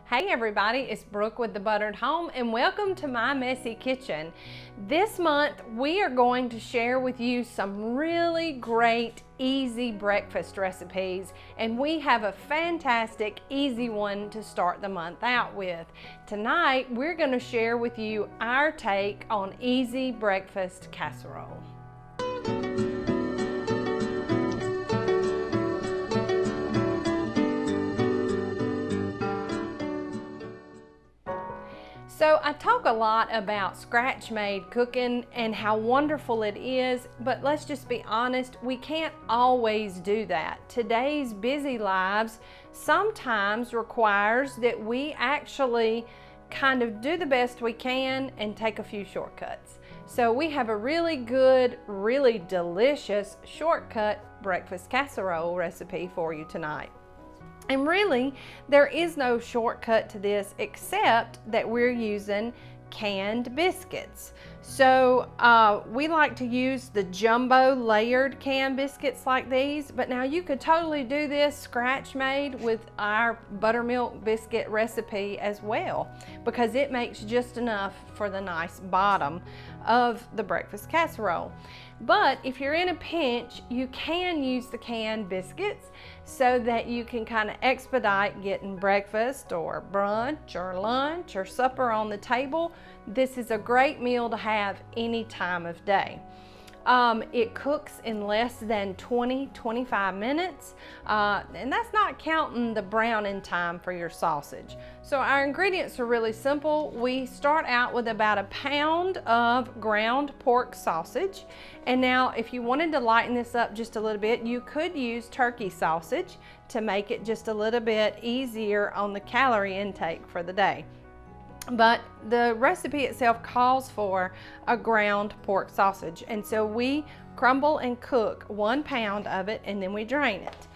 Hey everybody, it's Brooke with The Buttered Home and welcome to my messy kitchen. This month we are going to share with you some really great easy breakfast recipes, and we have a fantastic easy one to start the month out with. Tonight we're going to share with you our take on easy breakfast casserole. So I talk a lot about scratch-made cooking and how wonderful it is, but let's just be honest, we can't always do that. Today's busy lives sometimes requires that we actually kind of do the best we can and take a few shortcuts. So we have a really good, really delicious shortcut breakfast casserole recipe for you tonight. And really, there is no shortcut to this except that we're using canned biscuits. So we like to use the jumbo layered canned biscuits like these, but now you could totally do this scratch made with our buttermilk biscuit recipe as well, because it makes just enough for the nice bottom of the breakfast casserole. But if you're in a pinch, you can use the canned biscuits so that you can kind of expedite getting breakfast or brunch or lunch or supper on the table. This is a great meal to have any time of day. It cooks in less than 20-25 minutes, and that's not counting the browning time for your sausage. So our ingredients are really simple. We start out with about a pound of ground pork sausage, and now if you wanted to lighten this up just a little bit, you could use turkey sausage to make it just a little bit easier on the calorie intake for the day. But the recipe itself calls for a ground pork sausage, and so we crumble and cook 1 pound of it and then we drain it.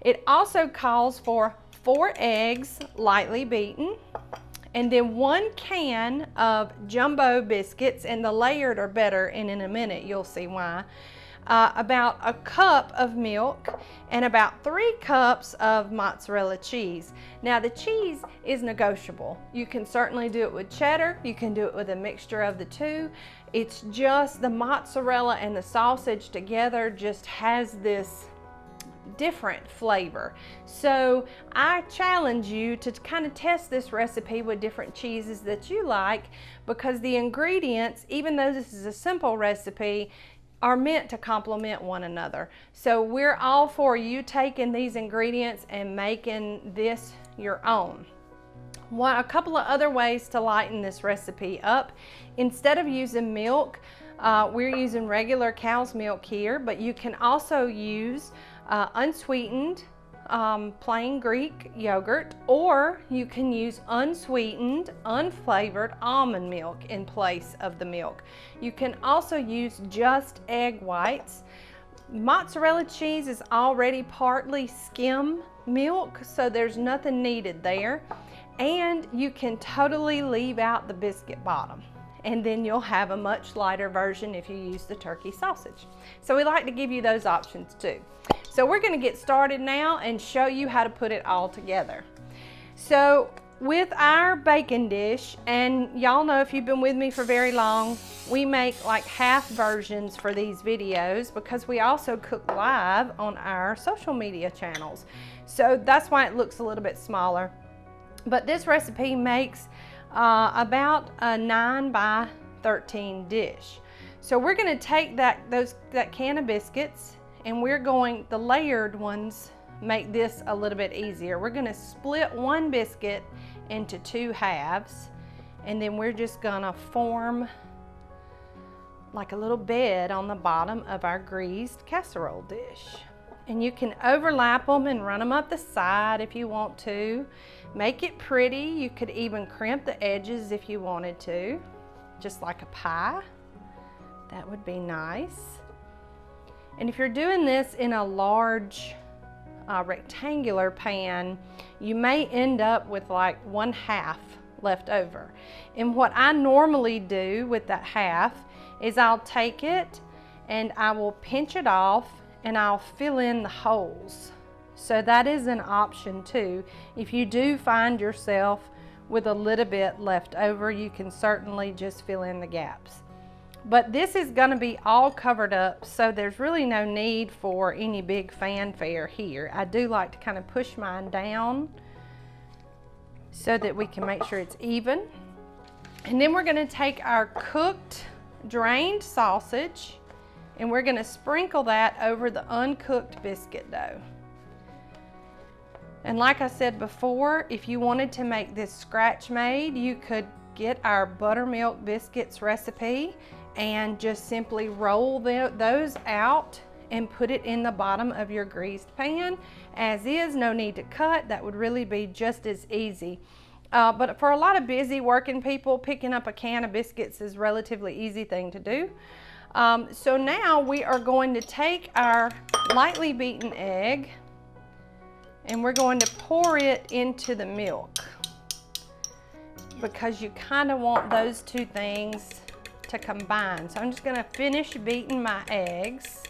It also calls for 4 eggs lightly beaten, and then 1 can of jumbo biscuits, and the layered are better, and in a minute you'll see why. About a cup of milk and about 3 cups of mozzarella cheese. Now the cheese is negotiable. You can certainly do it with cheddar, you can do it with a mixture of the two. It's just the mozzarella and the sausage together just has this different flavor. So I challenge you to kind of test this recipe with different cheeses that you like, because the ingredients, even though this is a simple recipe, are meant to complement one another. So we're all for you taking these ingredients and making this your own. A couple of other ways to lighten this recipe up. Instead of using milk, we're using regular cow's milk here, but you can also use unsweetened plain Greek yogurt, or you can use unsweetened, unflavored almond milk in place of the milk. You can also use just egg whites. Mozzarella cheese is already partly skim milk, so there's nothing needed there. And you can totally leave out the biscuit bottom, and then you'll have a much lighter version if you use the turkey sausage. So we like to give you those options too. So we're going to get started now and show you how to put it all together. So with our bacon dish, and y'all know if you've been with me for very long, we make like half versions for these videos because we also cook live on our social media channels. So that's why it looks a little bit smaller. But this recipe makes about a 9 by 13 dish. So we're going to take that can of biscuits, and we're going, the layered ones make this a little bit easier. We're going to split 1 biscuit into 2 halves, and then we're just going to form like a little bed on the bottom of our greased casserole dish. And you can overlap them and run them up the side if you want to. Make it pretty. You could even crimp the edges if you wanted to, just like a pie. That would be nice. And if you're doing this in a large rectangular pan, you may end up with like 1/2 left over. And what I normally do with that half is I'll take it and I will pinch it off and I'll fill in the holes. So that is an option too. If you do find yourself with a little bit left over, you can certainly just fill in the gaps. But this is going to be all covered up, so there's really no need for any big fanfare here. I do like to kind of push mine down so that we can make sure it's even. And then we're going to take our cooked, drained sausage, and we're going to sprinkle that over the uncooked biscuit dough. And like I said before, if you wanted to make this scratch made, you could get our buttermilk biscuits recipe and just simply roll those out and put it in the bottom of your greased pan. As is, no need to cut. That would really be just as easy. But for a lot of busy working people, picking up a can of biscuits is a relatively easy thing to do. So now we are going to take our lightly beaten egg and we're going to pour it into the milk, because you kind of want those two things to combine. So I'm just going to finish beating my eggs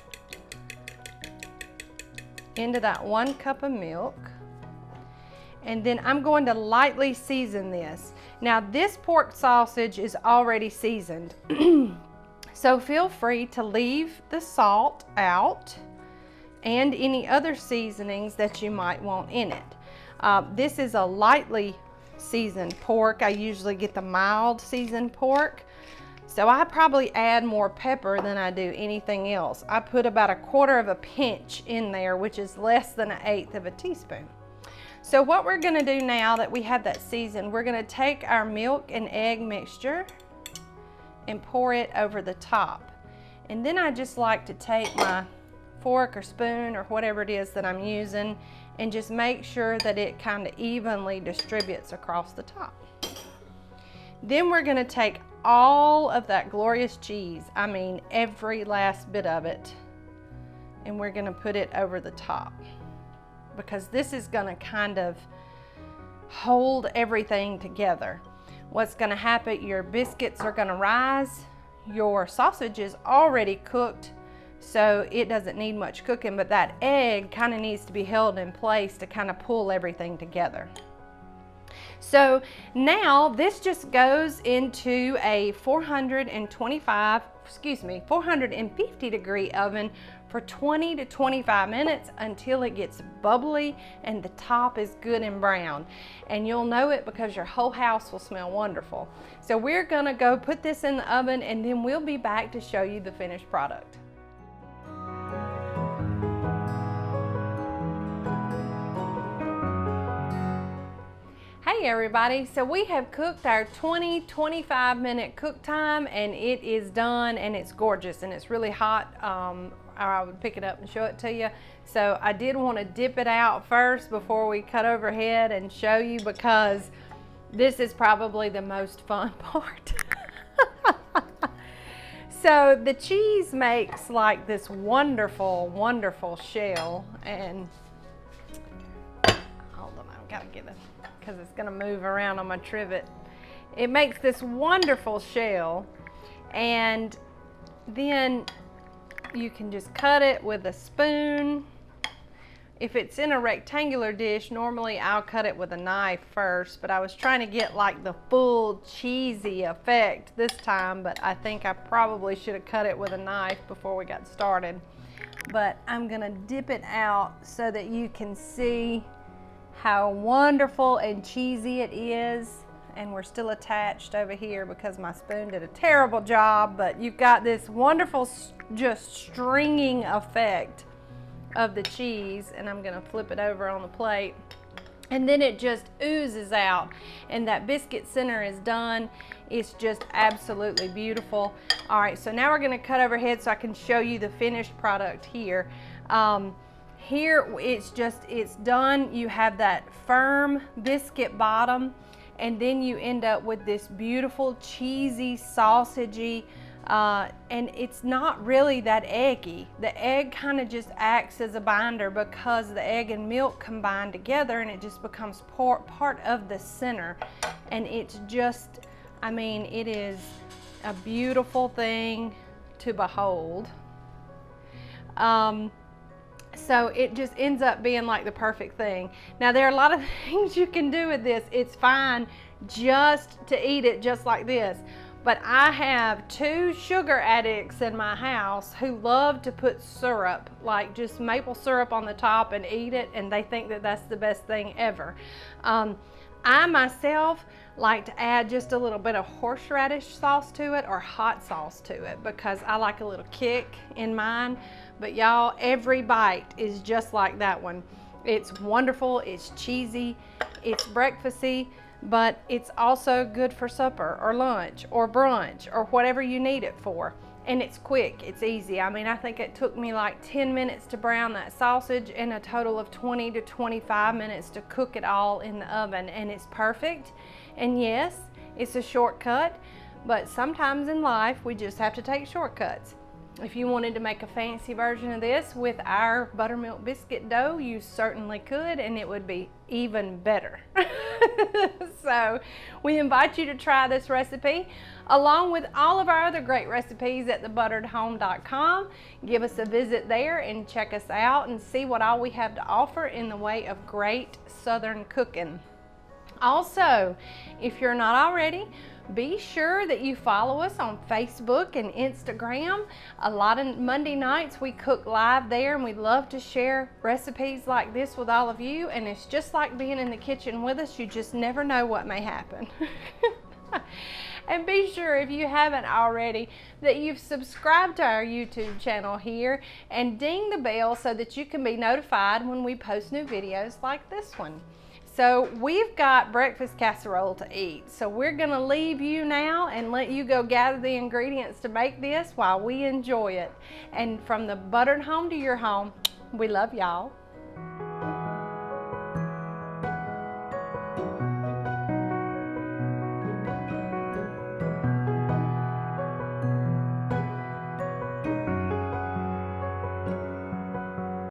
into that 1 cup of milk. And then I'm going to lightly season this. Now this pork sausage is already seasoned. So feel free to leave the salt out and any other seasonings that you might want in it. This is a lightly seasoned pork. I usually get the mild seasoned pork. So I probably add more pepper than I do anything else. I put about 1/4 of a pinch in there, which is less than 1/8 of a teaspoon. So what we're gonna do now that we have that seasoned, we're gonna take our milk and egg mixture and pour it over the top. And then I just like to take my fork or spoon or whatever it is that I'm using and just make sure that it kind of evenly distributes across the top. Then we're gonna take all of that glorious cheese, I mean every last bit of it, and we're gonna put it over the top, because this is gonna kind of hold everything together. What's gonna happen, your biscuits are gonna rise, your sausage is already cooked, so it doesn't need much cooking, but that egg kind of needs to be held in place to kind of pull everything together. So now this just goes into a 450 degree oven for 20 to 25 minutes until it gets bubbly and the top is good and brown. And you'll know it because your whole house will smell wonderful. So we're gonna go put this in the oven and then we'll be back to show you the finished product. Hey everybody, so we have cooked our 20-25 minute cook time and it is done and it's gorgeous and it's really hot. I would pick it up and show it to you. So I did want to dip it out first before we cut overhead and show you, because this is probably the most fun part. So the cheese makes like this wonderful, wonderful shell, and hold on, I've got to get it because it's going to move around on my trivet. It makes this wonderful shell, and then you can just cut it with a spoon. If it's in a rectangular dish, normally I'll cut it with a knife first, but I was trying to get like the full cheesy effect this time, but I think I probably should have cut it with a knife before we got started. But I'm gonna dip it out so that you can see how wonderful and cheesy it is. And we're still attached over here because my spoon did a terrible job, but you've got this wonderful just stringing effect of the cheese. And I'm gonna flip it over on the plate, and then it just oozes out, and that biscuit center is done. It's just absolutely beautiful. All right, so now we're gonna cut overhead so I can show you the finished product here. Here it's done. You have that firm biscuit bottom, and then you end up with this beautiful cheesy sausagey, and it's not really that eggy. The egg kind of just acts as a binder because the egg and milk combine together, and it just becomes part of the center. And it's just, I mean, it is a beautiful thing to behold. So it just ends up being like the perfect thing. Now there are a lot of things you can do with this. It's fine just to eat it just like this. But I have 2 sugar addicts in my house who love to put syrup, like just maple syrup on the top and eat it, and they think that that's the best thing ever. I myself like to add just a little bit of horseradish sauce to it or hot sauce to it because I like a little kick in mine. But y'all, every bite is just like that one. It's wonderful, it's cheesy, it's breakfasty, but it's also good for supper or lunch or brunch or whatever you need it for. And it's quick, it's easy. I mean, I think it took me like 10 minutes to brown that sausage and a total of 20 to 25 minutes to cook it all in the oven, and it's perfect. And yes, it's a shortcut, but sometimes in life we just have to take shortcuts. If you wanted to make a fancy version of this with our buttermilk biscuit dough, you certainly could, and it would be even better. So we invite you to try this recipe along with all of our other great recipes at thebutteredhome.com. Give us a visit there and check us out and see what all we have to offer in the way of great Southern cooking. Also, if you're not already, be sure that you follow us on Facebook and Instagram. A lot of Monday nights we cook live there, and we love to share recipes like this with all of you. And it's just like being in the kitchen with us. You just never know what may happen. And be sure, if you haven't already, that you've subscribed to our YouTube channel here and ding the bell so that you can be notified when we post new videos like this one. So we've got breakfast casserole to eat. So we're gonna leave you now and let you go gather the ingredients to make this while we enjoy it. And from the buttered home to your home, we love y'all.